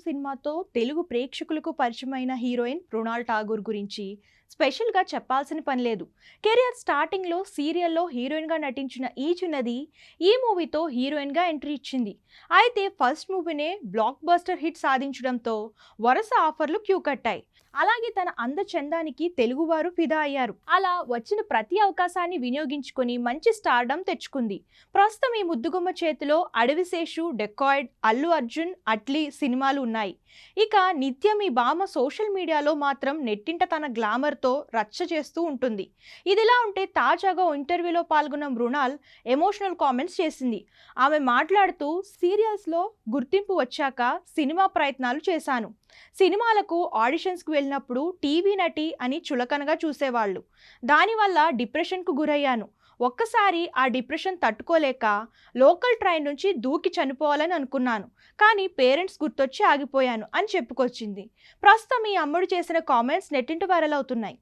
సినిమాతో తెలుగు ప్రేక్షకులకు పరిచయమైన హీరోయిన్ మృణాల్ ఠాగూర్ గురించి స్పెషల్గా చెప్పాల్సిన పని లేదు. కెరియర్ స్టార్టింగ్లో సీరియల్లో హీరోయిన్గా నటించిన ఈ చిన్నది ఈ మూవీతో హీరోయిన్గా ఎంట్రీ ఇచ్చింది. అయితే ఫస్ట్ మూవీనే బ్లాక్ బస్టర్ హిట్ సాధించడంతో వరుస ఆఫర్లు క్యూ కట్టాయి. అలాగే తన అందచందానికి తెలుగువారు ఫిదా అయ్యారు. అలా వచ్చిన ప్రతి అవకాశాన్ని వినియోగించుకొని మంచి స్టార్డమ్ తెచ్చుకుంది. ప్రస్తుతం ఈ ముద్దుగుమ్మ చేతిలో అడవిశేషు, డెకాయిడ్, అల్లు అర్జున్, అట్లీ సినిమాలు ఉన్నాయి. ఇక నిత్యం ఈ భామ సోషల్ మీడియాలో మాత్రం నెట్టింట తన గ్లామర్తో రచ్చ చేస్తూ ఉంటుంది. ఇదిలా ఉంటే తాజాగా ఓ ఇంటర్వ్యూలో పాల్గొన్న మృణాల్ ఎమోషనల్ కామెంట్స్ చేసింది. ఆమె మాట్లాడుతూ సీరియల్స్లో గుర్తింపు వచ్చాక సినిమా ప్రయత్నాలు చేశాను. సినిమాలకు ఆడిషన్స్కి వెళ్ళినప్పుడు టీవీ నటి అని చులకనగా చూసేవాళ్ళు. దానివల్ల డిప్రెషన్కు గురయ్యాను. ఒక్కసారి ఆ డిప్రెషన్ తట్టుకోలేక లోకల్ ట్రైన్ నుంచి దూకి చనిపోవాలని అనుకున్నాను. కానీ పేరెంట్స్ గుర్తొచ్చి ఆగిపోయాను అని చెప్పుకొచ్చింది. ప్రస్తుతం ఈ అమ్మడు చేసిన కామెంట్స్ నెట్టింట వైరల్ అవుతున్నాయి.